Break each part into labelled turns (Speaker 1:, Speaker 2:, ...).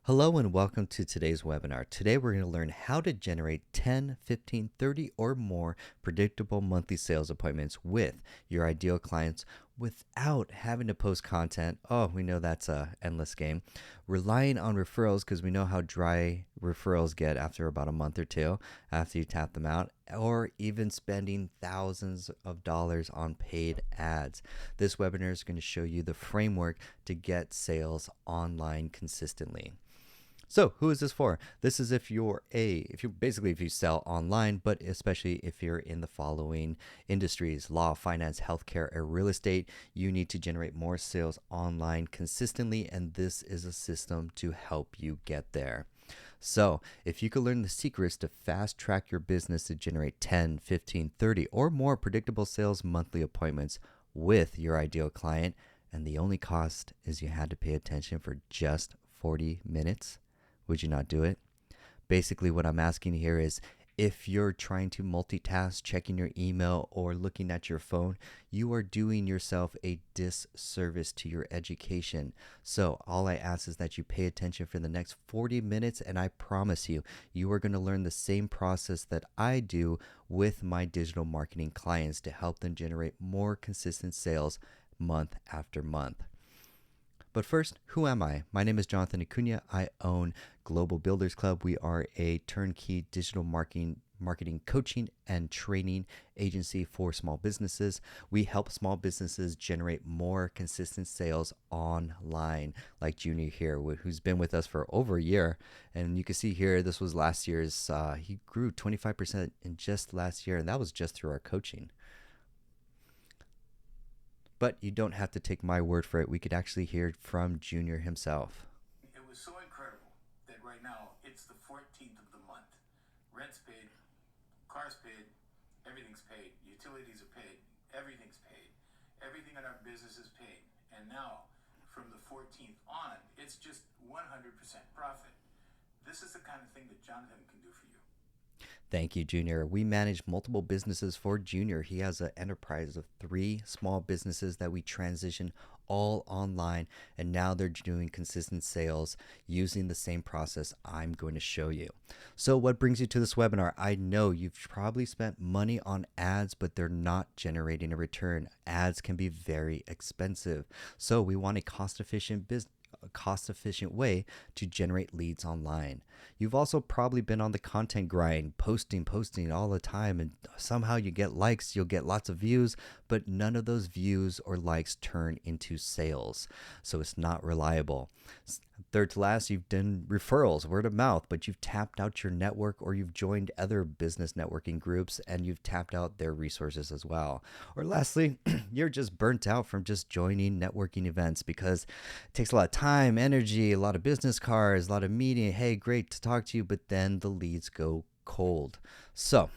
Speaker 1: Hello and welcome to today's webinar. Today we're going to learn how to generate 10, 15, 30 or more predictable monthly sales appointments with your ideal clients without having to post content. Oh, we know that's a endless game. Relying on referrals because we know how dry referrals get after about a month or two after you tap them out, or even spending thousands of dollars on paid ads. This webinar is going to show you the framework to get sales online consistently. So who is this for? This is if you sell online, but especially if you're in the following industries: law, finance, healthcare, or real estate. You need to generate more sales online consistently, and this is a system to help you get there. So if you could learn the secrets to fast track your business to generate 10, 15, 30 or more predictable sales monthly appointments with your ideal client, and the only cost is you had to pay attention for just 40 minutes, would you not do it? Basically, what I'm asking here is if you're trying to multitask, checking your email or looking at your phone, you are doing yourself a disservice to your education. So all I ask is that you pay attention for the next 40 minutes, and I promise you, you are going to learn the same process that I do with my digital marketing clients to help them generate more consistent sales month after month. But first, who am I? My name is Jonathan Acuna. I own Global Builders Club. We are a turnkey digital marketing coaching and training agency for small businesses. We help small businesses generate more consistent sales online, like Junior here, who's been with us for over a year. And you can see here, this was last year's, he grew 25% in just last year, and that was just through our coaching. But you don't have to take my word for it. We could actually hear from Junior himself.
Speaker 2: It was so incredible that right now it's the 14th of the month. Rent's paid, cars paid, everything's paid, utilities are paid, everything's paid. Everything in our business is paid. And now, from the 14th on, it's just 100% profit. This is the kind of thing that Jonathan can do for you.
Speaker 1: Thank you, Junior. We manage multiple businesses for Junior. He has an enterprise of 3 small businesses that we transition all online, and now they're doing consistent sales using the same process I'm going to show you. So what brings you to this webinar? I know you've probably spent money on ads, but they're not generating a return. Ads can be very expensive. So we want a cost-efficient way to generate leads online. You've also probably been on the content grind, posting all the time, and somehow you get likes, you'll get lots of views, but none of those views or likes turn into sales. So it's not reliable. Third to last, you've done referrals, word of mouth, but you've tapped out your network, or you've joined other business networking groups and you've tapped out their resources as well. Or lastly, you're just burnt out from just joining networking events because it takes a lot of time, energy, a lot of business cards, a lot of meeting. Hey, great to talk to you, but then the leads go cold. So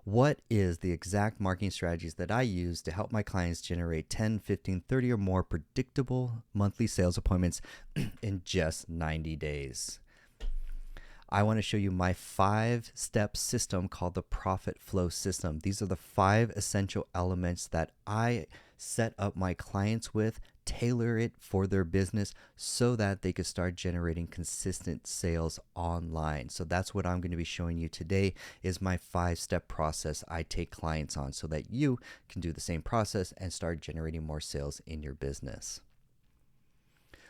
Speaker 1: what is the exact marketing strategies that I use to help my clients generate 10, 15, 30 or more predictable monthly sales appointments in just 90 days? I want to show you my 5-step system called the Profit Flow System. These are the 5 essential elements that I set up my clients with, tailor it for their business so that they could start generating consistent sales online. So that's what I'm going to be showing you today, is my 5-step process I take clients on so that you can do the same process and start generating more sales in your business.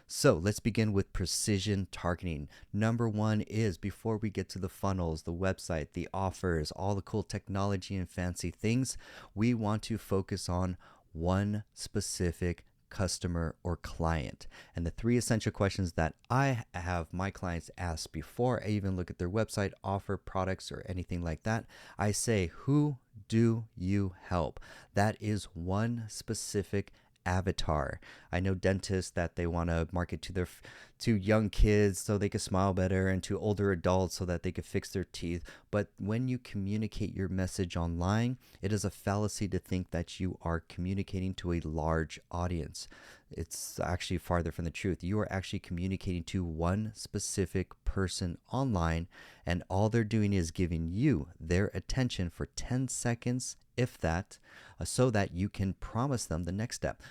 Speaker 1: So let's begin with precision targeting. Number 1 is, before we get to the funnels, the website, the offers, all the cool technology and fancy things, we want to focus on one specific customer or client. And the 3 essential questions that I have my clients ask before I even look at their website, offer, products, or anything like that, I say, who do you help? That is one specific avatar. I know dentists that they want to market to young kids so they can smile better, and to older adults so that they can fix their teeth. But when you communicate your message online, it is a fallacy to think that you are communicating to a large audience. It's actually farther from the truth. You are actually communicating to one specific person online, and all they're doing is giving you their attention for 10 seconds, if that, so that you can promise them the next step.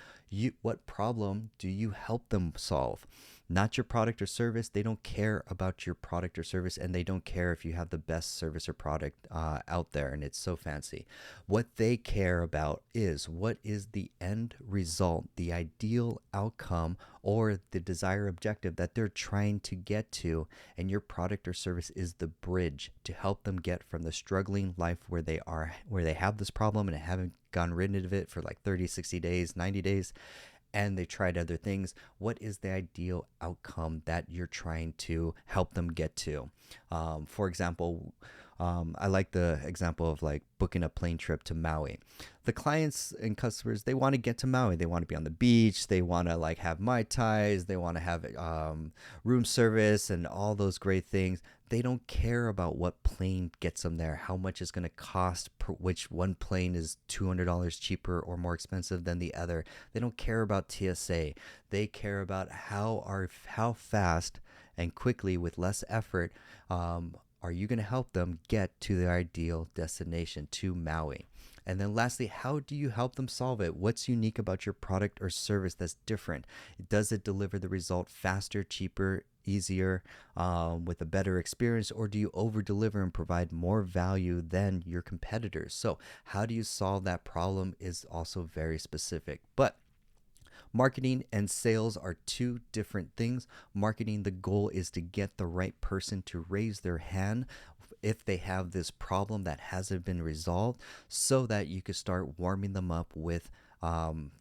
Speaker 1: What problem do you help them solve? not your product or service. They don't care about your product or service, and they don't care if you have the best service or product out there and it's so fancy. What they care about is what is the end result, the ideal outcome, or the desired objective that they're trying to get to. And your product or service is the bridge to help them get from the struggling life where they are, where they have this problem and haven't gotten rid of it for like 30, 60 days, 90 days, and they tried other things. What is the ideal outcome that you're trying to help them get to? For example, I like the example of like booking a plane trip to Maui. The clients and customers, they want to get to Maui. They want to be on the beach. They want to like have Mai Tais. They want to have room service and all those great things. They don't care about what plane gets them there, how much it's going to cost, which one plane is $200 cheaper or more expensive than the other. They don't care about TSA. They care about how fast and quickly with less effort are you going to help them get to their ideal destination, to Maui. And then lastly, how do you help them solve it? What's unique about your product or service that's different? Does it deliver the result faster, cheaper, easier, with a better experience, or do you over deliver and provide more value than your competitors? So how do you solve that problem is also very specific. But marketing and sales are two different things. Marketing, the goal is to get the right person to raise their hand if they have this problem that hasn't been resolved, so that you could start warming them up with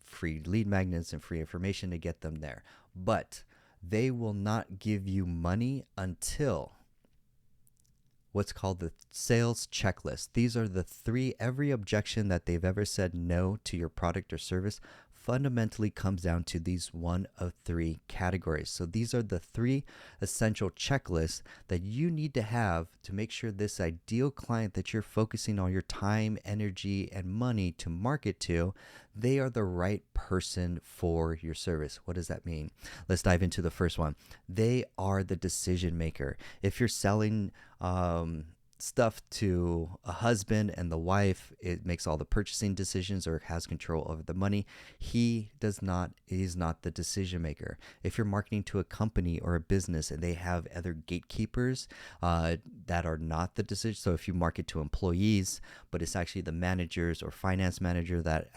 Speaker 1: free lead magnets and free information to get them there. But they will not give you money until what's called the sales checklist. These are the three, every objection that they've ever said no to your product or service fundamentally comes down to these one of three categories. So these are the three essential checklists that you need to have to make sure this ideal client that you're focusing all your time, energy, and money to market to, they are the right person for your service. What does that mean? Let's dive into the first one. They are the decision maker. If you're selling stuff to a husband and the wife, it makes all the purchasing decisions or has control over the money. He's not the decision maker. If you're marketing to a company or a business and they have other gatekeepers that are not the decision, so if you market to employees but it's actually the managers or finance manager that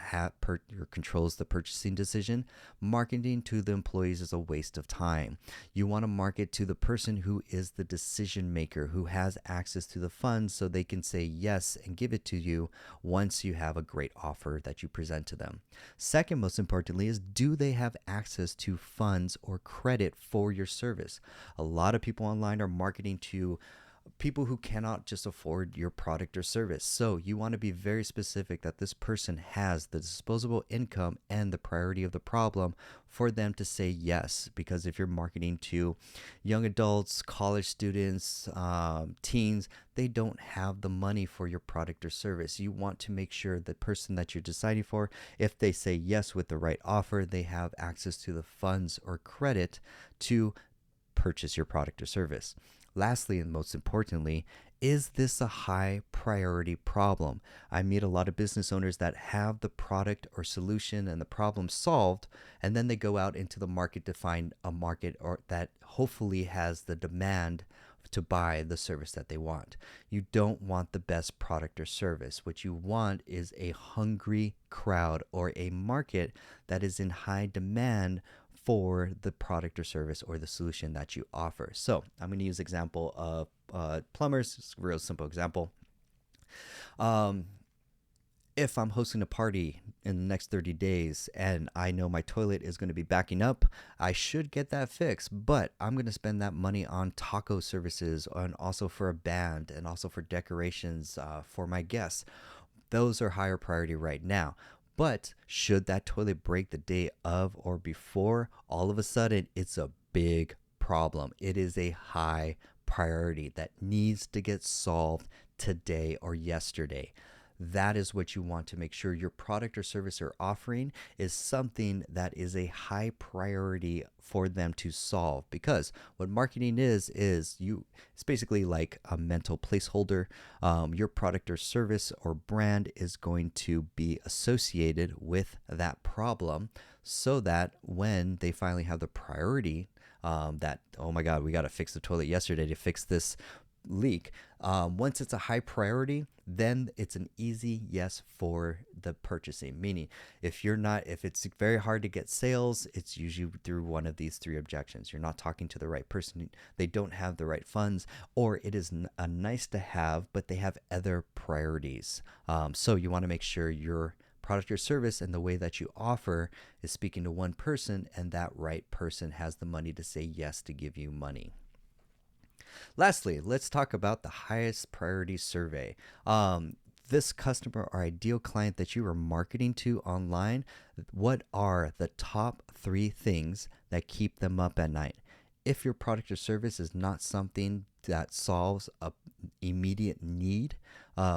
Speaker 1: controls the purchasing decision, marketing to the employees is a waste of time. You want to market to the person who is the decision maker, who has access to the funds so they can say yes and give it to you once you have a great offer that you present to them. Second, most importantly, is do they have access to funds or credit for your service? A lot of people online are marketing to people who cannot just afford your product or service. So you want to be very specific that this person has the disposable income and the priority of the problem for them to say yes. Because if you're marketing to young adults, college students, teens, they don't have the money for your product or service. You want to make sure the person that you're deciding for, if they say yes with the right offer, they have access to the funds or credit to purchase your product or service. Lastly, and most importantly, is this a high priority problem? I meet a lot of business owners that have the product or solution and the problem solved, and then they go out into the market to find a market or that hopefully has the demand to buy the service that they want. You don't want the best product or service. What you want is a hungry crowd or a market that is in high demand for the product or service or the solution that you offer. So I'm going to use example of plumbers. It's a real simple example. If I'm hosting a party in the next 30 days and I know my toilet is going to be backing up, I should get that fixed, but I'm going to spend that money on taco services and also for a band and also for decorations for my guests. Those are higher priority right now. But should that toilet break the day of or before, all of a sudden it's a big problem. It is a high priority that needs to get solved today or yesterday. That is what you want to make sure your product or service you're offering is something that is a high priority for them to solve. Because what marketing is it's basically like a mental placeholder. Your product or service or brand is going to be associated with that problem so that when they finally have the priority that, oh my God, we got to fix the toilet yesterday to fix this leak. Once it's a high priority, then it's an easy yes for the purchasing. Meaning, if it's very hard to get sales, it's usually through one of these three objections. You're not talking to the right person, they don't have the right funds, or it is a nice to have, but they have other priorities. So you want to make sure your product or service and the way that you offer is speaking to one person, and that right person has the money to say yes to give you money. Lastly, let's talk about the highest priority survey. This customer or ideal client that you are marketing to online, what are the top three things that keep them up at night? If your product or service is not something that solves a immediate need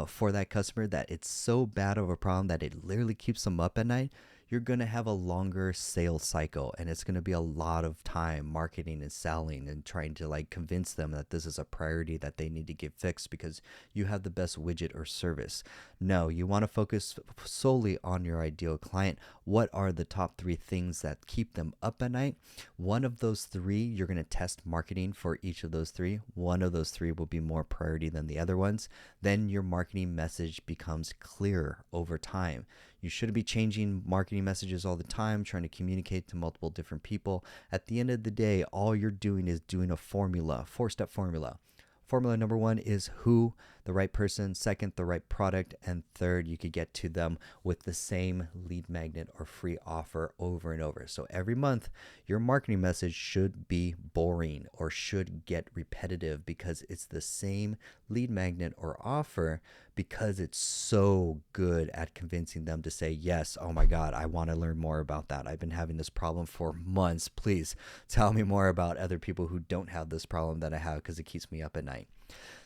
Speaker 1: for that customer, that it's so bad of a problem that it literally keeps them up at night, you're going to have a longer sales cycle, and it's going to be a lot of time marketing and selling and trying to like convince them that this is a priority that they need to get fixed because you have the best widget or service. No, you want to focus solely on your ideal client. What are the top three things that keep them up at night? One of those three, you're going to test marketing for each of those three. One of those three will be more priority than the other ones. Then your marketing message becomes clearer over time. You shouldn't be changing marketing messages all the time, trying to communicate to multiple different people. At the end of the day, all you're doing is doing a formula, four-step formula. Formula number one is who, the right person. Second, the right product. And third, you could get to them with the same lead magnet or free offer over and over. So every month, your marketing message should be boring or should get repetitive because it's the same lead magnet or offer, because it's so good at convincing them to say, yes, oh my God, I want to learn more about that. I've been having this problem for months. Please tell me more about other people who don't have this problem that I have, because it keeps me up at night.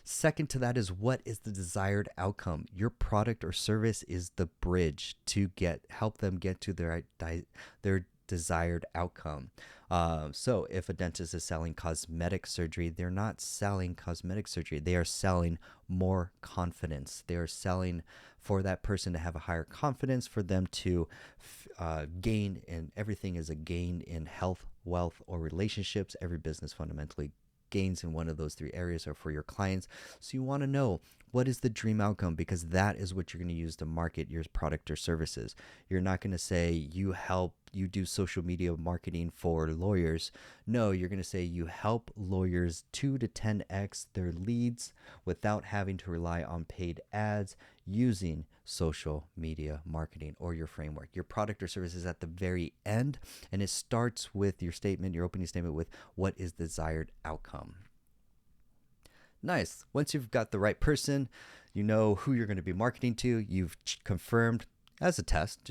Speaker 1: Second to that is, what is the desired outcome? Your product or service is the bridge to help them get to their desired outcome. So if a dentist is selling cosmetic surgery, they're not selling cosmetic surgery. They are selling more confidence. They are selling for that person to have a higher confidence, for them to gain, and everything is a gain in health, wealth, or relationships. Every business fundamentally gains in one of those three areas, or for your clients. So you want to know, what is the dream outcome? Because that is what you're going to use to market your product or services. You're not going to say you do social media marketing for lawyers. No, you're going to say you help lawyers 2 to 10x their leads without having to rely on paid ads, using social media marketing or your framework. Your product or service is at the very end, and it starts with your opening statement with, what is the desired outcome? Nice. Once you've got the right person, you know who you're going to be marketing to, you've confirmed as a test,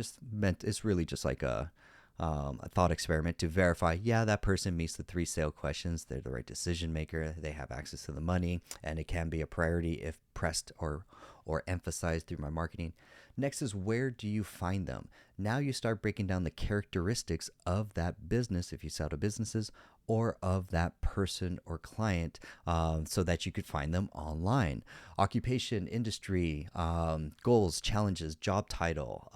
Speaker 1: it's really just like a thought experiment to verify, yeah, that person meets the 3 sale questions. They're the right decision maker. They have access to the money, and it can be a priority if pressed or emphasized through my marketing. Next is, where do you find them? Now you start breaking down the characteristics of that business, if you sell to businesses, or of that person or client, so that you could find them online. Occupation, industry, goals, challenges, job title,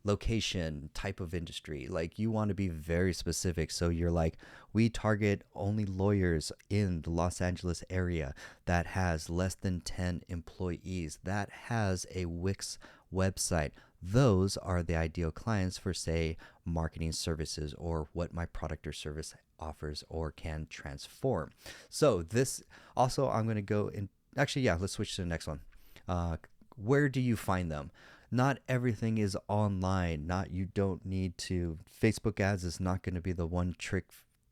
Speaker 1: location, type of industry. Like, you want to be very specific. So you're like, we target only lawyers in the Los Angeles area that has less than 10 employees, that has a Wix website. Those are the ideal clients for, say, marketing services, or what my product or service offers or can transform. So this also, I'm going to go in. Actually, yeah, let's switch to the next one. Where do you find them? Not everything is online. You don't need to. Facebook ads is not going to be the one trick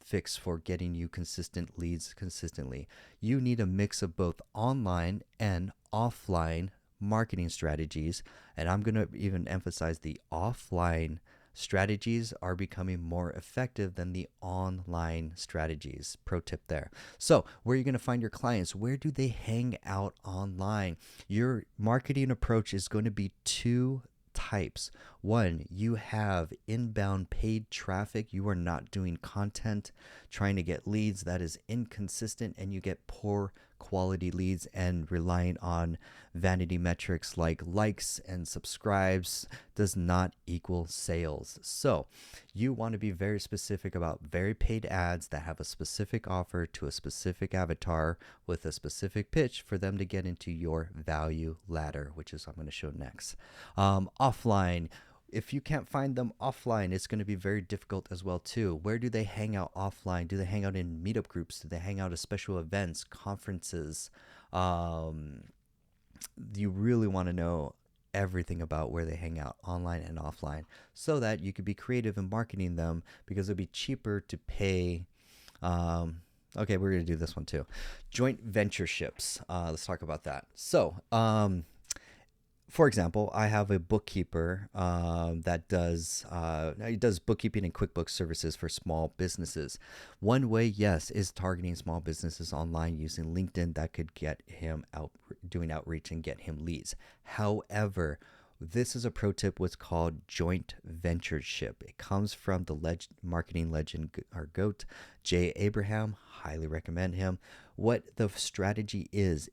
Speaker 1: fix for getting you consistent leads consistently. You need a mix of both online and offline marketing strategies. And I'm going to even emphasize, the offline strategies are becoming more effective than the online strategies. Pro tip there. So where are you going to find your clients? Where do they hang out online? Your marketing approach is going to be 2 types. One, you have inbound paid traffic. You are not doing content trying to get leads that is inconsistent, and you get poor quality leads and relying on vanity metrics like likes and subscribes does not equal sales. So you want to be very specific about very paid ads that have a specific offer to a specific avatar with a specific pitch for them to get into your value ladder, which is I'm going to show next. Offline, if you can't find them offline, it's going to be very difficult as well too. Where do they hang out offline? Do they hang out in meetup groups? Do they hang out at special events, conferences? You really want to know everything about where they hang out online and offline so that you could be creative in marketing them, because it'd be cheaper to pay. Okay, we're going to do this one too. Joint ventureships. Let's talk about that. So, for example, I have a bookkeeper that does he does bookkeeping and QuickBooks services for small businesses. One way, yes, is targeting small businesses online using LinkedIn. That could get him out doing outreach and get him leads. However, this is a pro tip, what's called joint ventureship. It comes from the marketing legend or GOAT, Jay Abraham. Highly recommend him. What the strategy is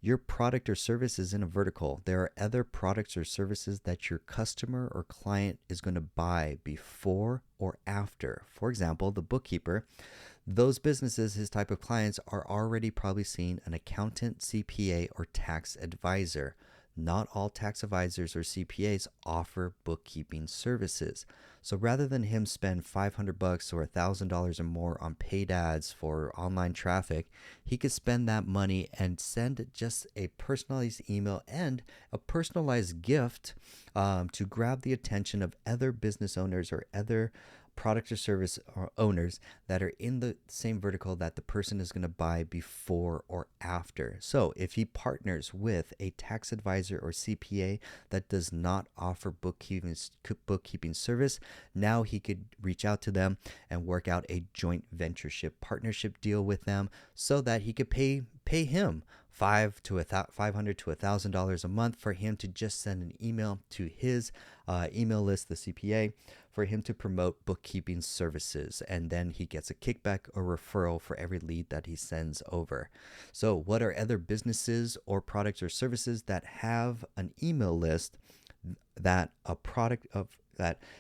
Speaker 1: your product or service is in a vertical. There are other products or services that your customer or client is going to buy before or after. For example, the bookkeeper, those businesses, his type of clients, are already probably seeing an accountant, CPA, or tax advisor. Not all tax advisors or CPAs offer bookkeeping services. So rather than him spend $500 or $1,000 or more on paid ads for online traffic, he could spend that money and send just a personalized email and a personalized gift to grab the attention of other business owners or other product or service owners that are in the same vertical that the person is going to buy before or after. So if he partners with a tax advisor or CPA that does not offer bookkeeping service, now he could reach out to them and work out a joint ventureship partnership deal with them so that he could pay him $500 to $1,000 a month for him to just send an email to his email list, the CPA, for him to promote bookkeeping services. And then he gets a kickback or referral for every lead that he sends over. So what are other businesses or products or services that have an email list that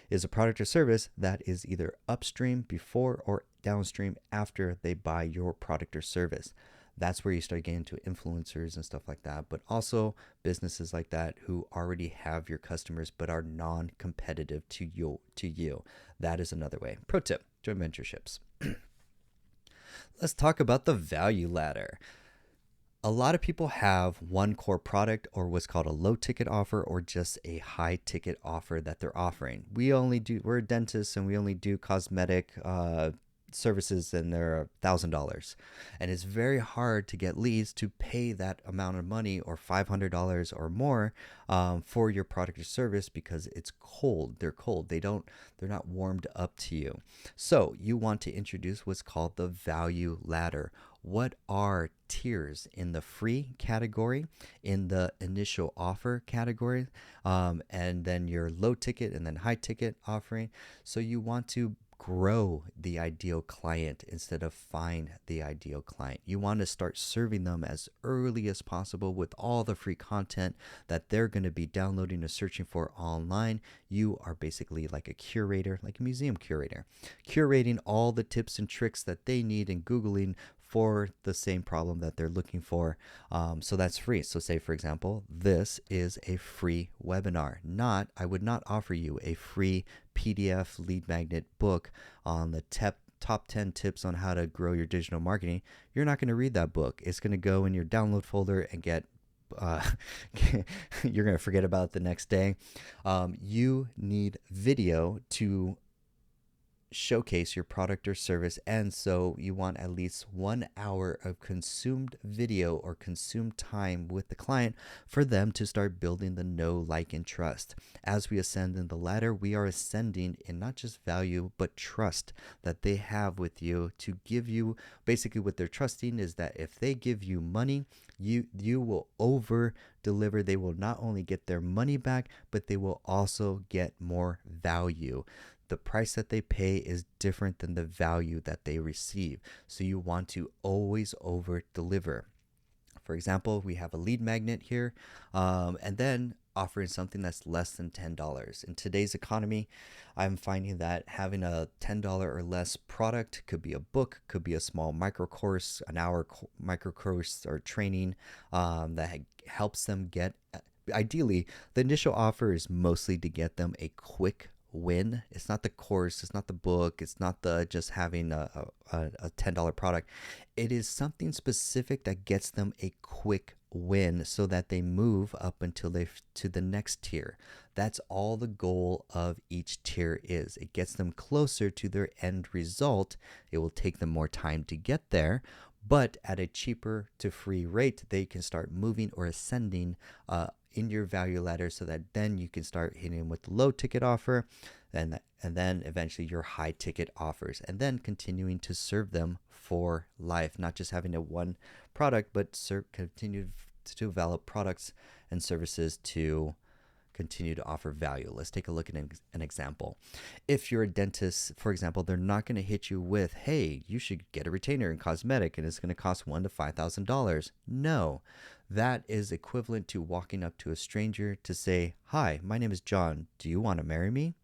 Speaker 1: is a product or service that is either upstream before or downstream after they buy your product or service? That's where you start getting into influencers and stuff like that, but also businesses like that who already have your customers but are non-competitive to you. That is another way. Pro tip, joint ventureships. Let's talk about the value ladder. A lot of people have one core product or what's called a low ticket offer or just a high ticket offer that they're offering. We're dentists and we only do cosmetic services, and they're $1,000, and it's very hard to get leads to pay that amount of money or $500 or more for your product or service because it's cold. They're cold. They're not warmed up to you. So you want to introduce what's called the value ladder. What are tiers in the free category, in the initial offer category, and then your low ticket and then high ticket offering? So you want to grow the ideal client instead of find the ideal client. You want to start serving them as early as possible with all the free content that they're going to be downloading or searching for online. You are basically like a curator, like a museum curator, curating all the tips and tricks that they need and Googling for the same problem that they're looking for. So that's free. So say, for example, this is a free webinar. I would not offer you a free PDF lead magnet book on the top 10 tips on how to grow your digital marketing. You're not going to read that book. It's going to go in your download folder and get you're going to forget about it the next day. You need video to showcase your product or service, and so you want at least 1 hour of consumed video or consumed time with the client for them to start building the know, like, and trust. As we ascend in the ladder, we are ascending in not just value but trust that they have with you to give you. Basically what they're trusting is that if they give you money, you will over deliver. They will not only get their money back, but they will also get more value. The price that they pay is different than the value that they receive. So you want to always over deliver. For example, we have a lead magnet here, and then offering something that's less than $10. In today's economy, I'm finding that having a $10 or less product, could be a book, could be a small micro course, an hour micro course or training, that helps them get, ideally, the initial offer is mostly to get them a quick win. It's not the course, it's not the book, it's not the just having a $10 product. It is something specific that gets them a quick win so that they move up until they to the next tier. That's all the goal of each tier is. It gets them closer to their end result. It will take them more time to get there, but at a cheaper to free rate, they can start moving or ascending in your value ladder, so that then you can start hitting with the low ticket offer, and then eventually your high ticket offers, and then continuing to serve them for life, not just having a one product, but continue to develop products and services to continue to offer value. Let's take a look at an example. If you're a dentist, for example, they're not going to hit you with, hey, you should get a retainer in cosmetic and it's going to cost $1,000 to $5,000. No, that is equivalent to walking up to a stranger to say, hi, my name is John. Do you want to marry me?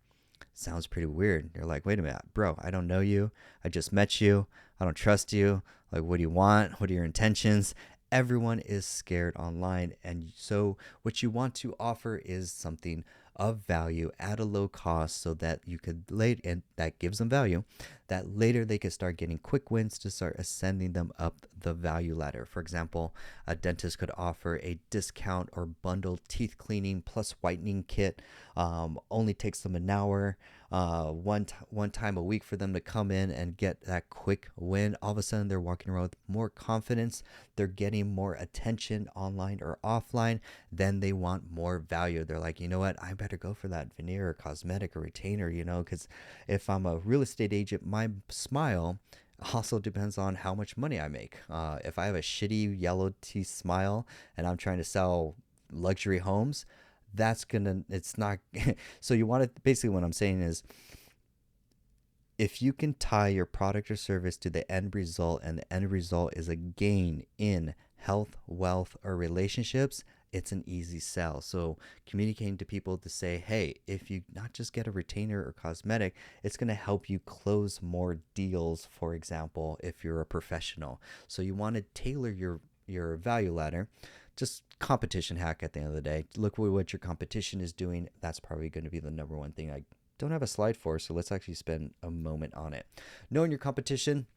Speaker 1: Sounds pretty weird. You're like, wait a minute, bro, I don't know you. I just met you. I don't trust you. Like, what do you want? What are your intentions? Everyone is scared online. And so what you want to offer is something of value at a low cost, so that you could and that gives them value, that later they could start getting quick wins to start ascending them up the value ladder. For example, a dentist could offer a discount or bundled teeth cleaning plus whitening kit. Only takes them an hour, one time a week for them to come in and get that quick win. All of a sudden they're walking around with more confidence. They're getting more attention online or offline. Then they want more value. They're like, you know what, I better go for that veneer or cosmetic or retainer, because if I'm a real estate agent, my smile also depends on how much money I make. If I have a shitty yellow teeth smile and I'm trying to sell luxury homes, it's not. So you want to, basically what I'm saying is, if you can tie your product or service to the end result, and the end result is a gain in health, wealth, or relationships, it's an easy sell. So communicating to people to say, hey, if you not just get a retainer or cosmetic, it's going to help you close more deals, for example, if you're a professional. So you want to tailor your value ladder. Just competition hack at the end of the day. Look what your competition is doing. That's probably going to be the number one thing I don't have a slide for, so let's actually spend a moment on it. Knowing your competition.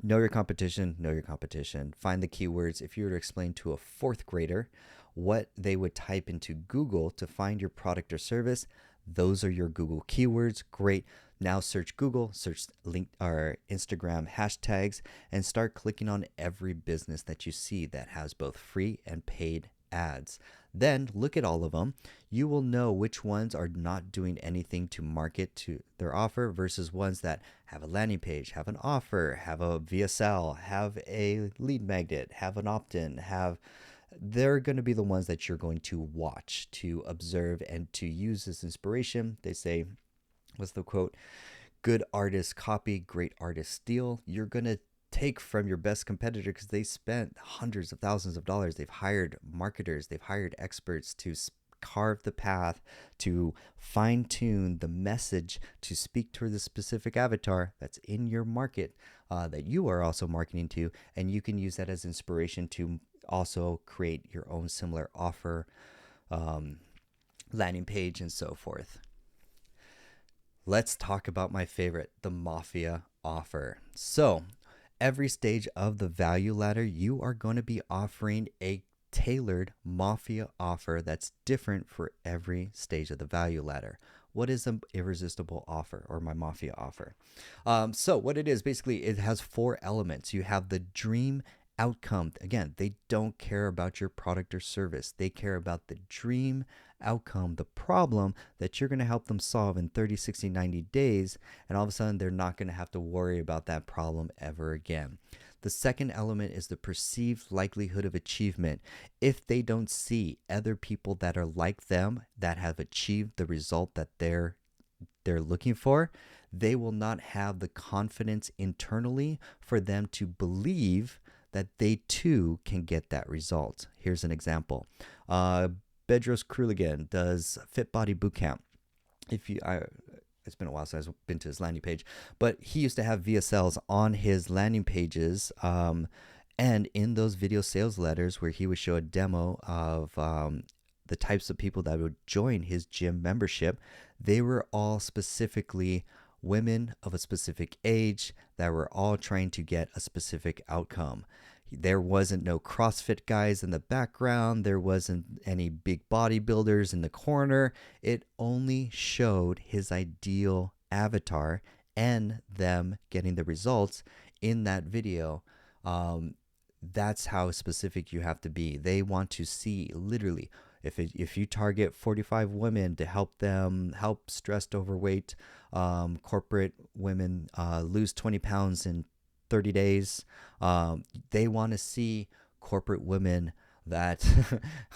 Speaker 1: Know your competition, know your competition. Find the keywords. If you were to explain to a fourth grader what they would type into Google to find your product or service, those are your Google keywords. Great. Now search Google, search link or Instagram hashtags, and start clicking on every business that you see that has both free and paid ads. Then look at all of them. You will know which ones are not doing anything to market to their offer versus ones that have a landing page, have an offer, have a VSL, have a lead magnet, have an opt-in, they're going to be the ones that you're going to watch, to observe, and to use as inspiration. They say, what's the quote? Good artists copy, great artists steal. You're going to take from your best competitor because they spent hundreds of thousands of dollars. They've hired marketers, they've hired experts to carve the path, to fine tune the message to speak to the specific avatar that's in your market, that you are also marketing to. And you can use that as inspiration to also create your own similar offer, landing page, and so forth. Let's talk about my favorite, the Mafia offer. So every stage of the value ladder, you are going to be offering a tailored Mafia offer that's different for every stage of the value ladder. what is an irresistible offer or my mafia offer? So what it is basically, it has four elements. You have the dream outcome. Again, they don't care about your product or service. They care about the dream outcome, the problem that you're going to help them solve in 30, 60, 90 days. And all of a sudden, they're not going to have to worry about that problem ever again. The second element is the perceived likelihood of achievement. If they don't see other people that are like them that have achieved the result that they're looking for, they will not have the confidence internally for them to believe that they too can get that result. Here's an example. Bedros Kruligan does Fit Body Bootcamp. It's been a while since I've been to his landing page, but he used to have VSLs on his landing pages. And in those video sales letters where he would show a demo of the types of people that would join his gym membership, they were all specifically women of a specific age that were all trying to get a specific outcome. There wasn't no CrossFit guys in the background. There wasn't any big bodybuilders in the corner. It only showed his ideal avatar and them getting the results in that video. That's how specific you have to be. They want to see literally, if you target 45 women to help them help stressed overweight corporate women lose 20 pounds in 30 days, they want to see corporate women that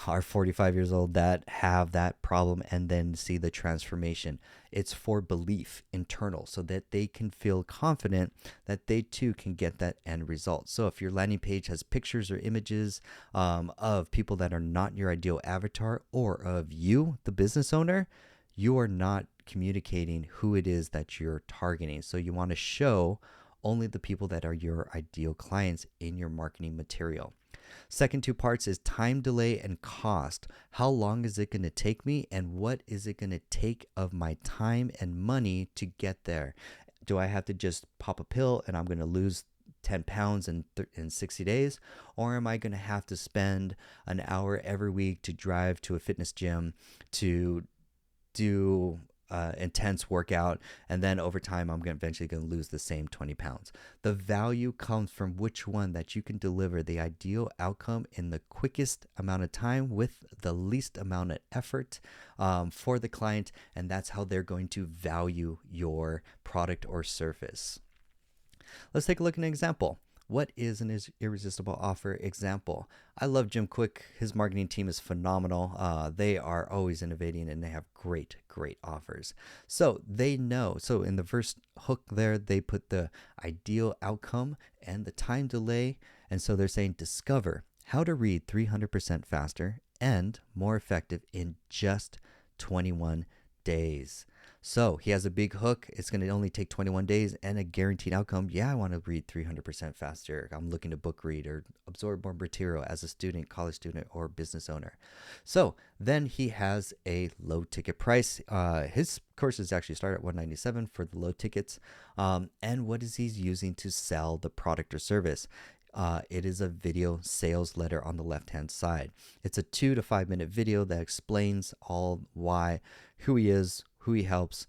Speaker 1: are 45 years old that have that problem and then see the transformation. It's for belief internal so that they can feel confident that they too can get that end result. So if your landing page has pictures or images of people that are not your ideal avatar or of you, the business owner, you are not communicating who it is that you're targeting. So you want to show only the people that are your ideal clients in your marketing material. Second two parts is time delay and cost. How long is it going to take me, and what is it going to take of my time and money to get there? Do I have to just pop a pill and I'm going to lose 10 pounds in 60 days? Or am I going to have to spend an hour every week to drive to a fitness gym to do intense workout, and then over time I'm eventually going to lose the same 20 pounds. The value comes from which one that you can deliver the ideal outcome in the quickest amount of time with the least amount of effort for the client, and that's how they're going to value your product or service. Let's take a look at an example. What is an irresistible offer example? I love Jim Quick. His marketing team is phenomenal. They are always innovating and they have great offers. So they know. So in the first hook there, they put the ideal outcome and the time delay. And so they're saying discover how to read 300% faster and more effective in just 21 days. So he has a big hook. It's going to only take 21 days and a guaranteed outcome. Yeah, I want to read 300% faster. I'm looking to book read or absorb more material as a student, college student, or business owner. So then he has a low ticket price. His courses actually start at $197 for the low tickets. And what is he using to sell the product or service? It is a video sales letter on the left-hand side. It's a 2 to 5 minute video that explains all why, who he is, who he helps,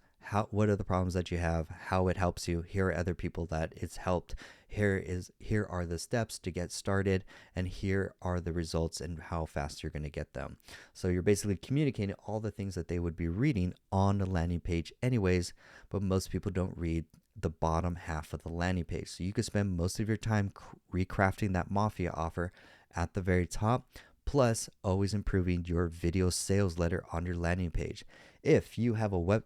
Speaker 1: what are the problems that you have, how it helps you. Here are other people that it's helped. Here are the steps to get started, and here are the results and how fast you're going to get them. So you're basically communicating all the things that they would be reading on the landing page anyways, but most people don't read the bottom half of the landing page. So you could spend most of your time recrafting that mafia offer at the very top, plus always improving your video sales letter on your landing page. If you have a we're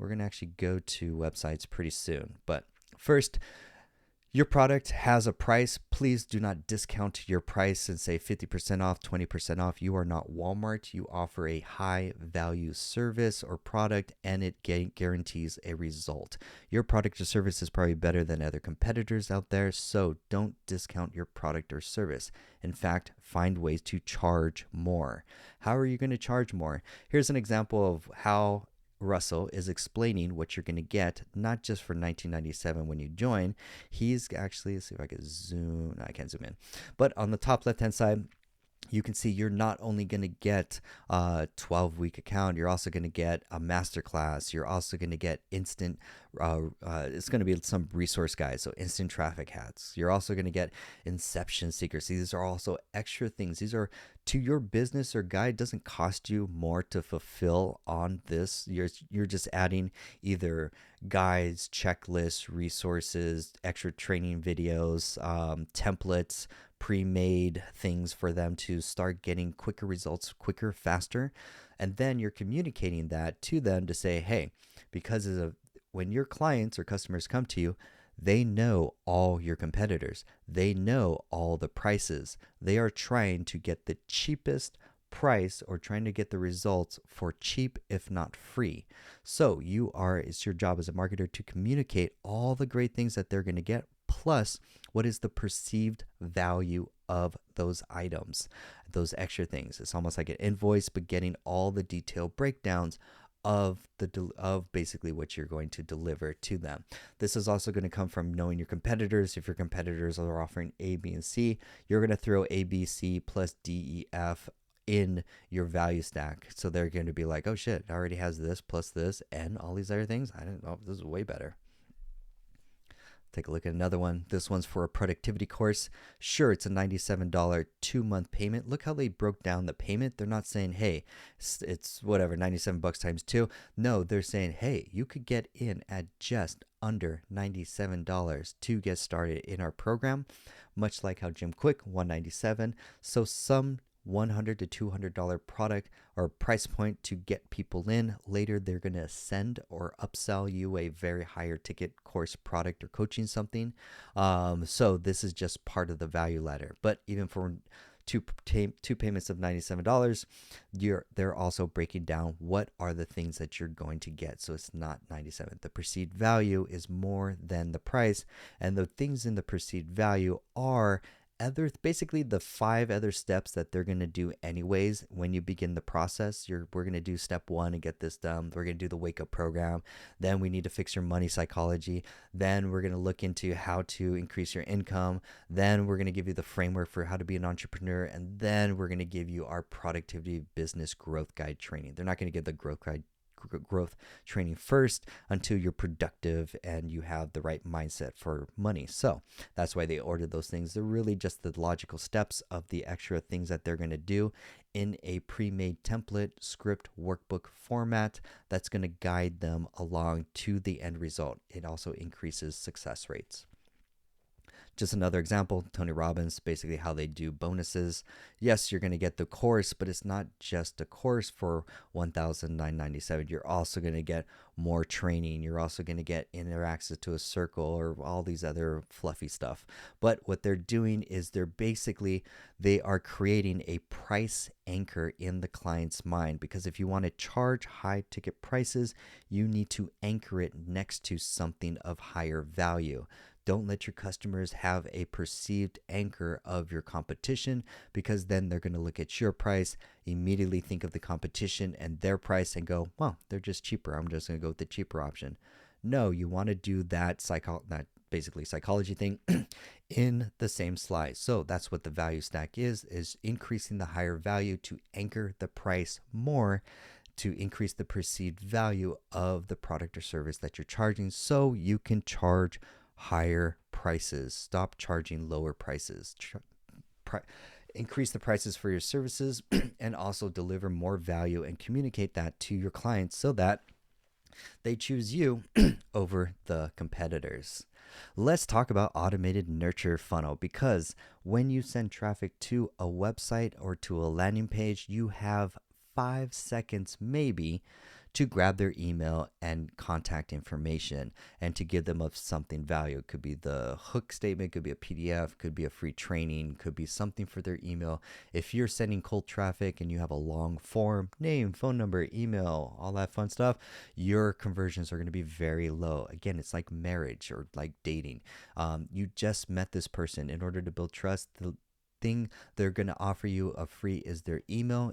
Speaker 1: going to actually go to websites pretty soon. But first, your product has a price. Please do not discount your price and say 50% off, 20% off. You are not Walmart. You offer a high value service or product, and it guarantees a result. Your product or service is probably better than other competitors out there, so don't discount your product or service. In fact, find ways to charge more. How are you going to charge more? Here's an example of how Russell is explaining what you're going to get, not just for $19.97 when you join. He's actually, let's see if I can zoom. No, I can't zoom in. But on the top left-hand side, you can see you're not only going to get a 12-week account, you're also going to get a MasterClass. You're also going to get instant, it's going to be some resource guides, so instant traffic hats. You're also going to get inception secrets. These are also extra things. These are to your business or guide. Doesn't cost you more to fulfill on this. You're just adding either guides, checklists, resources, extra training videos, templates, pre-made things for them to start getting quicker results quicker, faster. And then you're communicating that to them to say, hey, because of when your clients or customers come to you, they know all your competitors, they know all the prices, they are trying to get the cheapest price or trying to get the results for cheap if not free. So it's your job as a marketer to communicate all the great things that they're going to get, plus what is the perceived value of those items, those extra things. It's almost like an invoice, but getting all the detailed breakdowns of basically what you're going to deliver to them. This is also going to come from knowing your competitors. If your competitors are offering A, B, and C, you're going to throw A, B, C plus D, E, F in your value stack. So they're going to be like, oh shit, it already has this plus this and all these other things. I didn't know, this is way better. Take a look at another one. This one's for a productivity course. Sure, it's a $97 2-month payment. Look how they broke down the payment. They're not saying, hey, it's whatever, 97 bucks times 2. No, they're saying, hey, you could get in at just under $97 to get started in our program, much like how Jim Quick, $197. So some $100 to $200 product or price point to get people in. Later, they're going to send or upsell you a very higher ticket course, product, or coaching something. So this is just part of the value ladder. But even for two payments of $97, they're also breaking down what are the things that you're going to get. So it's not 97. The perceived value is more than the price, and the things in the perceived value are basically the 5 other steps that they're going to do anyways when you begin the process. We're going to do step 1 and get this done. We're going to do the wake up program. Then we need to fix your money psychology. Then we're going to look into how to increase your income. Then we're going to give you the framework for how to be an entrepreneur. And then we're going to give you our productivity business growth guide training. They're not going to give the growth training first until you're productive and you have the right mindset for money. So that's why they ordered those things. They're really just the logical steps of the extra things that they're going to do in a pre-made template, script, workbook format that's going to guide them along to the end result. It also increases success rates. Just another example, Tony Robbins, basically how they do bonuses. Yes, you're going to get the course, but it's not just a course for $1,997. You're also going to get more training. You're also going to get access to a circle or all these other fluffy stuff. But what they're doing is they are creating a price anchor in the client's mind, because if you want to charge high ticket prices, you need to anchor it next to something of higher value. Don't let your customers have a perceived anchor of your competition, because then they're going to look at your price, immediately think of the competition and their price and go, well, they're just cheaper. I'm just going to go with the cheaper option. No, you want to do that basically psychology thing in the same slide. So that's what the value stack is increasing the higher value to anchor the price more, to increase the perceived value of the product or service that you're charging, so you can charge higher prices. Stop charging lower prices. Increase the prices for your services and also deliver more value and communicate that to your clients so that they choose you over the competitors. Let's talk about automated nurture funnel, because when you send traffic to a website or to a landing page, you have 5 seconds maybe to grab their email and contact information and to give them of something value. It could be the hook statement, could be a PDF, could be a free training, could be something for their email. If you're sending cold traffic and you have a long form, name, phone number, email, all that fun stuff, your conversions are going to be very low. Again, it's like marriage or like dating. You just met this person. In order to build trust, the thing they're going to offer you a free is their email.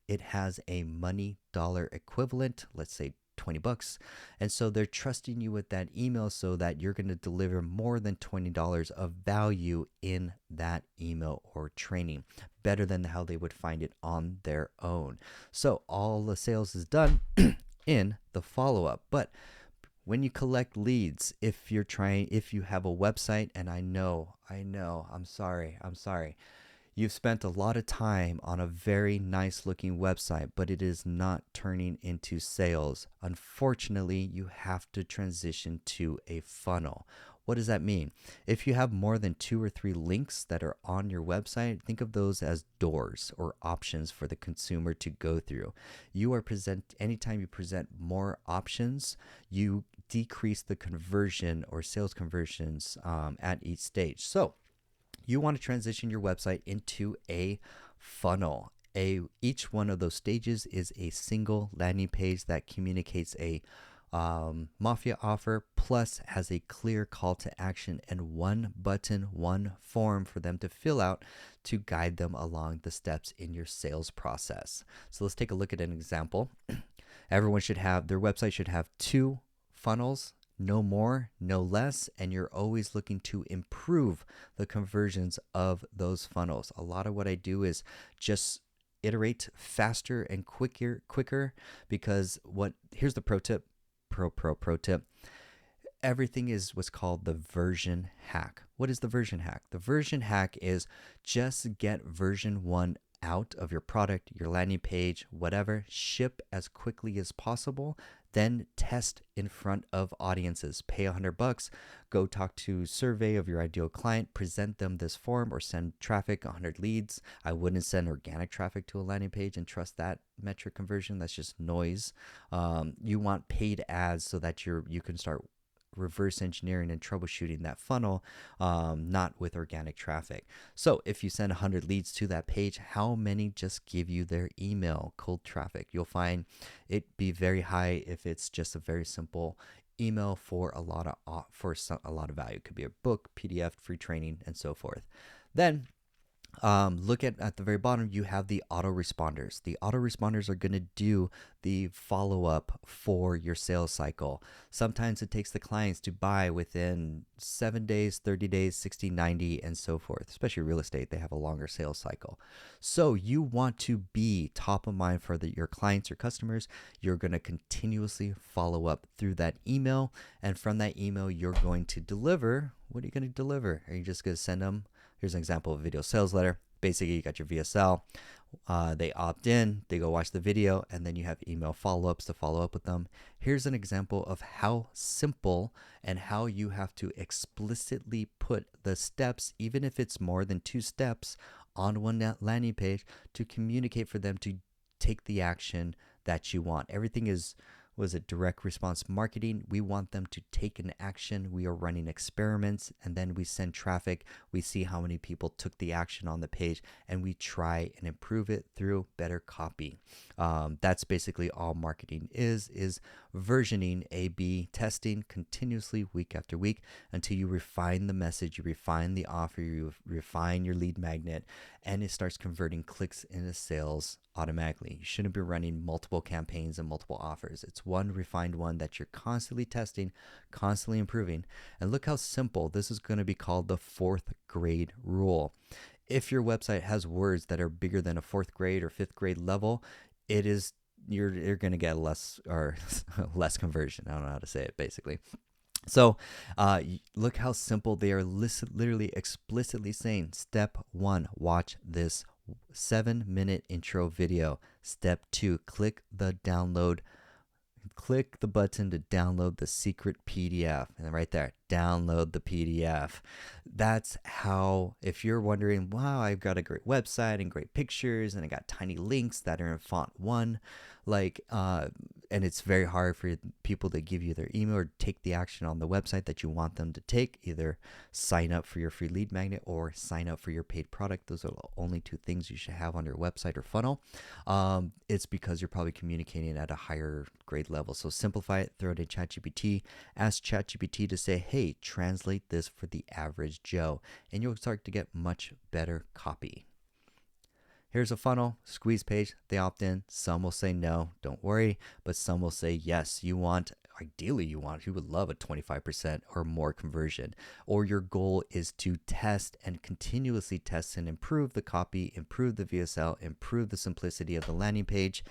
Speaker 1: It has a money dollar equivalent, let's say $20. And so they're trusting you with that email so that you're going to deliver more than $20 of value in that email or training, better than how they would find it on their own. So all the sales is done in the follow-up. But when you collect leads, if you have a website, and I'm sorry, you've spent a lot of time on a very nice looking website, but it is not turning into sales. Unfortunately, you have to transition to a funnel. What does that mean? If you have more than 2 or 3 links that are on your website, think of those as doors or options for the consumer to go through. Anytime you present more options, you decrease the conversion or sales conversions at each stage. So you want to transition your website into a funnel. Each one of those stages is a single landing page that communicates a Mafia offer, plus has a clear call to action and one button, one form for them to fill out to guide them along the steps in your sales process. So let's take a look at an example. Their website should have 2 funnels, no more, no less, and you're always looking to improve the conversions of those funnels. A lot of what I do is just iterate faster and quicker because here's the pro tip, pro tip. Everything is what's called the version hack. What is the version hack? The version hack is just get version 1 out of your product, your landing page, whatever, ship as quickly as possible, then test in front of audiences. Pay $100, go talk to survey of your ideal client, present them this form or send traffic, 100 leads. I wouldn't send organic traffic to a landing page and trust that metric conversion. That's just noise. You want paid ads so that you can start reverse engineering and troubleshooting that funnel, not with organic traffic. So if you send 100 leads to that page, how many just give you their email, cold traffic? You'll find it be very high if it's just a very simple email for a lot of value. It could be a book, PDF, free training, and so forth. Then look at the very bottom, you have the autoresponders. The autoresponders are going to do the follow-up for your sales cycle. Sometimes it takes the clients to buy within 7 days, 30 days, 60, 90, and so forth. Especially real estate, they have a longer sales cycle. So you want to be top of mind for your clients or customers. You're going to continuously follow up through that email. And from that email, you're going to deliver. What are you going to deliver? Are you just going to send them? Here's an example of a video sales letter. Basically, you got your VSL. They opt in, they go watch the video, and then you have email follow-ups to follow up with them. Here's an example of how simple and how you have to explicitly put the steps, even if it's more than 2 steps, on one landing page to communicate for them to take the action that you want. Everything is direct response marketing. We want them to take an action. We are running experiments, and then we send traffic. We see how many people took the action on the page, and we try and improve it through better copy. That's basically all marketing is versioning, A/B testing continuously week after week until you refine the message, you refine the offer, you refine your lead magnet, and it starts converting clicks into sales automatically. You shouldn't be running multiple campaigns and multiple offers. It's one refined one that you're constantly testing, constantly improving. And look how simple. This is going to be called the 4th grade rule. If your website has words that are bigger than a 4th grade or 5th grade level, you're going to get less conversion. I don't know how to say it, basically. So look how simple they are literally explicitly saying, step 1, watch this 7-minute intro video. Step 2, click the button to download the secret PDF. And right there, download the PDF. That's how, if you're wondering, wow, I've got a great website and great pictures and I got tiny links that are in font 1, and it's very hard for people to give you their email or take the action on the website that you want them to take, either sign up for your free lead magnet or sign up for your paid product. Those are the only 2 things you should have on your website or funnel. It's because you're probably communicating at a higher grade level. So simplify it, throw it in ChatGPT, ask ChatGPT to say, hey, translate this for the average Joe, and you'll start to get much better copy. Here's a funnel, squeeze page, they opt in. Some will say no, don't worry, but some will say yes. Ideally, you would love a 25% or more conversion, or your goal is to test and continuously test and improve the copy, improve the VSL, improve the simplicity of the landing page,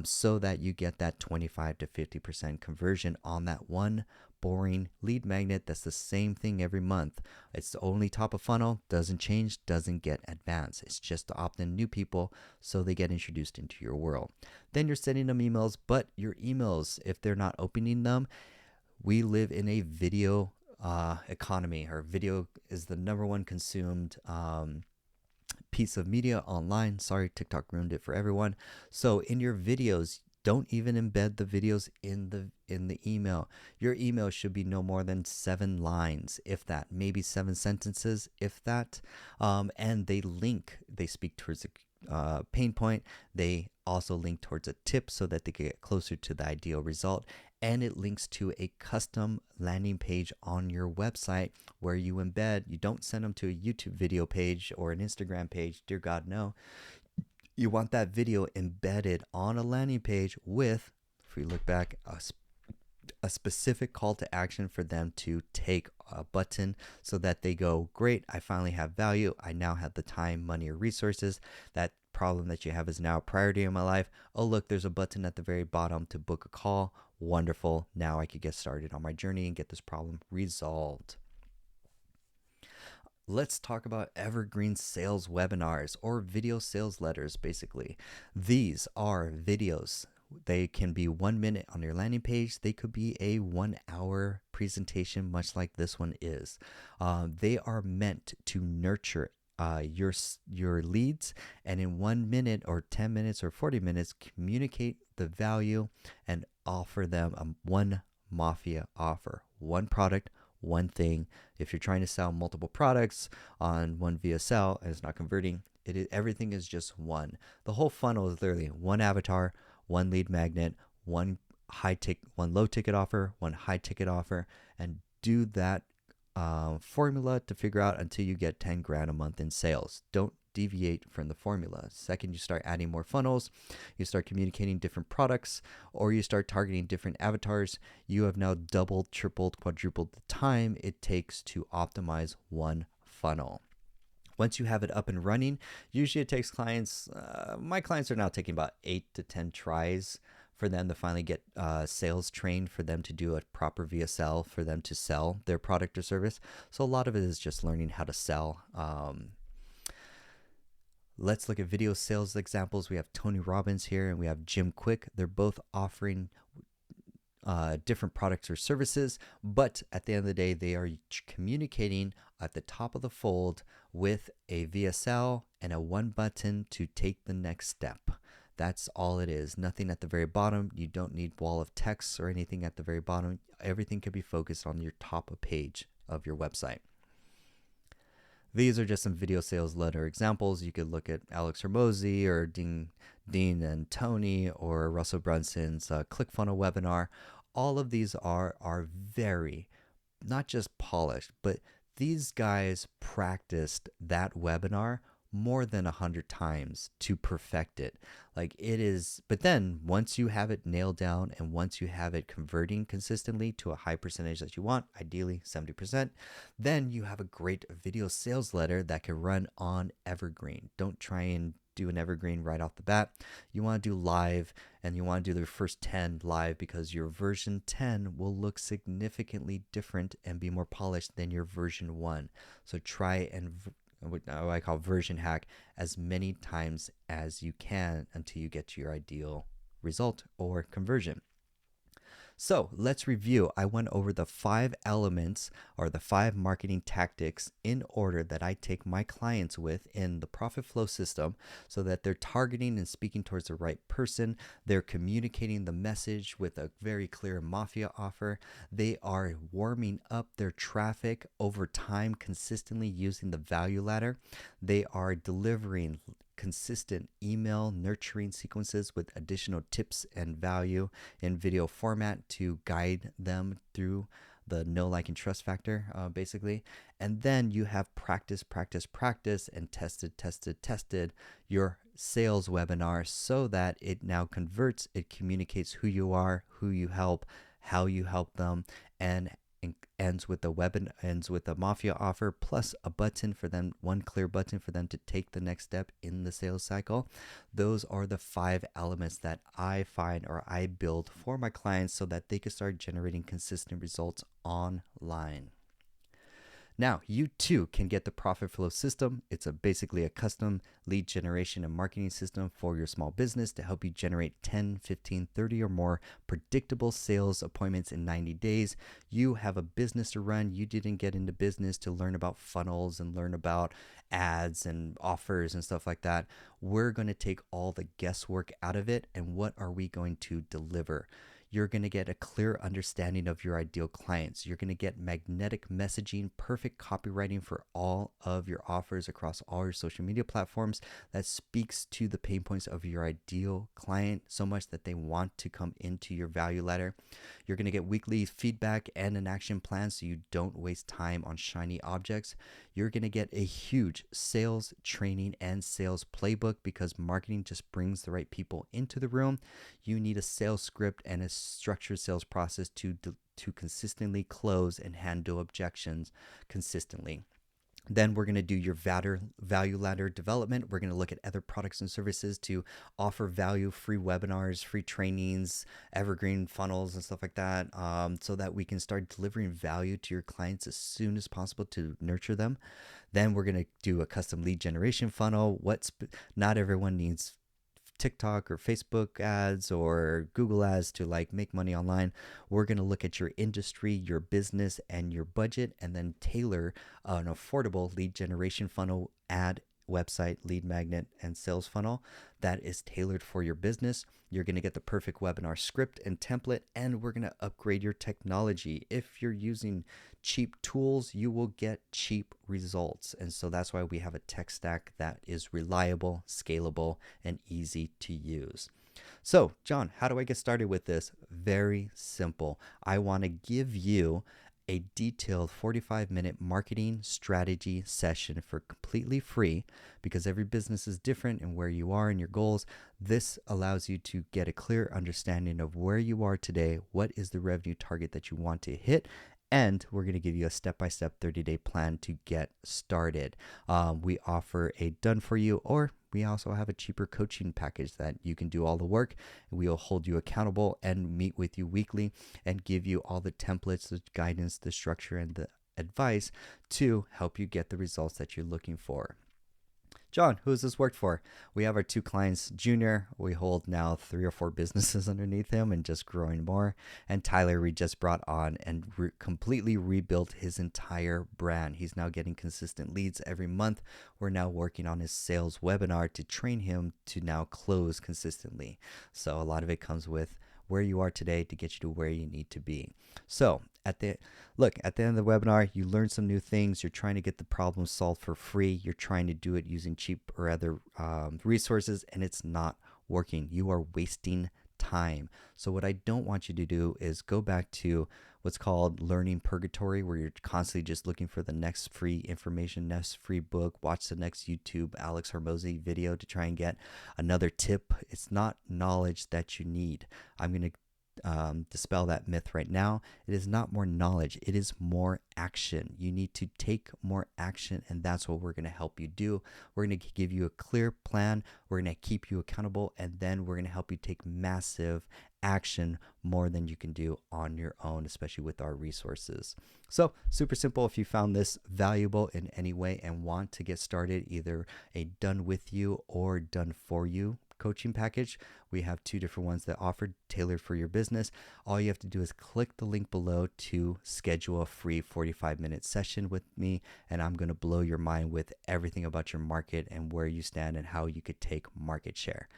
Speaker 1: so that you get that 25 to 50% conversion on that one boring lead magnet that's the same thing every month. It's the only top of funnel, doesn't change, doesn't get advanced. It's just to opt in new people so they get introduced into your world. Then you're sending them emails, but your emails, if they're not opening them, we live in a video economy, or video is the number one consumed piece of media online. Sorry, TikTok ruined it for everyone. So in your videos, don't even embed the videos in the email. Your email should be no more than 7 lines, if that, maybe 7 sentences, if that. And they speak towards a pain point. They also link towards a tip so that they can get closer to the ideal result. And it links to a custom landing page on your website where you embed. You don't send them to a YouTube video page or an Instagram page. Dear God, no. You want that video embedded on a landing page with, if we look back, a specific call to action for them to take a button so that they go, great, I finally have value. I now have the time, money, or resources. That problem that you have is now a priority in my life. Oh, look, there's a button at the very bottom to book a call. Wonderful. Now I could get started on my journey and get this problem resolved. Let's talk about evergreen sales webinars, or video sales letters, basically. These are videos. They can be 1 minute on your landing page. They could be a 1-hour presentation, much like this one is. They are meant to nurture your leads, and in 1 minute or 10 minutes or 40 minutes, communicate the value and offer them one mafia offer, one product, one thing. If you're trying to sell multiple products on one VSL and it's not converting, everything is just one. The whole funnel is literally one avatar, one lead magnet, one low ticket offer, one high ticket offer, and do that formula to figure out until you get 10 grand a month in sales. Don't deviate from the formula. Second, you start adding more funnels, you start communicating different products, or you start targeting different avatars, you have now doubled, tripled, quadrupled the time it takes to optimize one funnel. Once you have it up and running, usually it takes my clients are now taking about 8 to 10 tries for them to finally get sales trained, for them to do a proper VSL, for them to sell their product or service. So a lot of it is just learning how to sell. Let's look at video sales examples. We have Tony Robbins here and we have Jim Quick. They're both offering different products or services, but at the end of the day, they are communicating at the top of the fold with a VSL and a one button to take the next step. That's all it is. Nothing at the very bottom. You don't need wall of text or anything at the very bottom. Everything can be focused on your top of page of your website. These are just some video sales letter examples. You could look at Alex Hormozi or Dean and Tony, or Russell Brunson's ClickFunnels webinar. All of these are very, not just polished, but these guys practiced that webinar more than 100 times to perfect it. Like it is, but then once you have it nailed down and once you have it converting consistently to a high percentage that you want, ideally 70%, then you have a great video sales letter that can run on evergreen. Don't try and do an evergreen right off the bat. You want to do live, and you want to do the first 10 live, because your version 10 will look significantly different and be more polished than your version 1. So try and what I call version hack as many times as you can until you get to your ideal result or conversion. So let's review. I went over the 5 elements, or the 5 marketing tactics, in order that I take my clients with in the profit flow system, so that they're targeting and speaking towards the right person. They're communicating the message with a very clear mafia offer. They are warming up their traffic over time consistently using the value ladder. They are delivering consistent email nurturing sequences with additional tips and value in video format to guide them through the know, like, and trust factor, basically. And then you have practice, and tested your sales webinar so that it now converts, it communicates who you are, who you help, how you help them, and ends with a mafia offer plus a button for them, one clear button for them to take the next step in the sales cycle. Those are the 5 elements that I find or I build for my clients so that they can start generating consistent results online. Now, you too can get the Profit Flow system. It's basically a custom lead generation and marketing system for your small business to help you generate 10, 15, 30 or more predictable sales appointments in 90 days. You have a business to run. You didn't get into business to learn about funnels and learn about ads and offers and stuff like that. We're going to take all the guesswork out of it. And what are we going to deliver? You're going to get a clear understanding of your ideal clients. You're going to get magnetic messaging, perfect copywriting for all of your offers across all your social media platforms that speaks to the pain points of your ideal client so much that they want to come into your value ladder. You're going to get weekly feedback and an action plan so you don't waste time on shiny objects. You're going to get a huge sales training and sales playbook because marketing just brings the right people into the room. You need a sales script and a structured sales process to consistently close and handle objections consistently. Then we're going to do your value ladder development. We're going to look at other products and services to offer value, free webinars, free trainings, evergreen funnels and stuff like that, so that we can start delivering value to your clients as soon as possible to nurture them. Then we're going to do a custom lead generation funnel. Not everyone needs TikTok or Facebook ads or Google ads to make money online. We're going to look at your industry, your business, and your budget, and then tailor an affordable lead generation funnel, ad, website, lead magnet, and sales funnel that is tailored for your business. You're going to get the perfect webinar script and template, and we're going to upgrade your technology. If you're using cheap tools, you will get cheap results. And so that's why we have a tech stack that is reliable, scalable, and easy to use. So, John, how do I get started with this? Very simple. I want to give you a detailed 45-minute marketing strategy session for completely free because every business is different and where you are and your goals. This allows you to get a clear understanding of where you are today, what is the revenue target that you want to hit, and we're going to give you a step-by-step 30-day plan to get started. We offer a done-for-you, or we also have a cheaper coaching package that you can do all the work. We'll hold you accountable and meet with you weekly and give you all the templates, the guidance, the structure, and the advice to help you get the results that you're looking for. John, who has this worked for? We have our 2 clients, Junior. We hold now 3 or 4 businesses underneath him and just growing more. And Tyler, we just brought on and completely rebuilt his entire brand. He's now getting consistent leads every month. We're now working on his sales webinar to train him to now close consistently. So a lot of it comes with where you are today to get you to where you need to be. So at the end of the webinar, you learn some new things. You're trying to get the problem solved for free. You're trying to do it using cheap or other resources, and it's not working. You are wasting time. So what I don't want you to do is go back to what's called learning purgatory, where you're constantly just looking for the next free information, next free book, watch the next YouTube Alex Hormozi video to try and get another tip. It's not knowledge that you need. I'm going to dispel that myth right now. It is not more knowledge. It is more action. You need to take more action, and that's what we're going to help you do. We're going to give you a clear plan. We're going to keep you accountable, and then we're going to help you take massive action, more than you can do on your own, especially with our resources. So super simple. If you found this valuable in any way and want to get started, either a done with you or done for you coaching package, we have 2 different ones that offer tailored for your business. All you have to do is click the link below to schedule a free 45-minute session with me, and I'm going to blow your mind with everything about your market and where you stand and how you could take market share.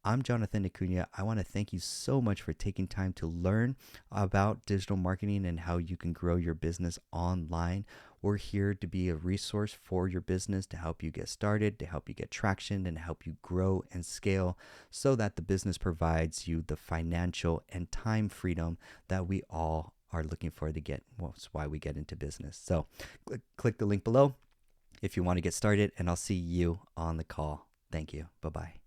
Speaker 1: I'm Jonathan Acuna. I want to thank you so much for taking time to learn about digital marketing and how you can grow your business online. We're here to be a resource for your business to help you get started, to help you get traction, and help you grow and scale so that the business provides you the financial and time freedom that we all are looking for to get. Well, that's why we get into business. So click the link below if you want to get started, and I'll see you on the call. Thank you. Bye-bye.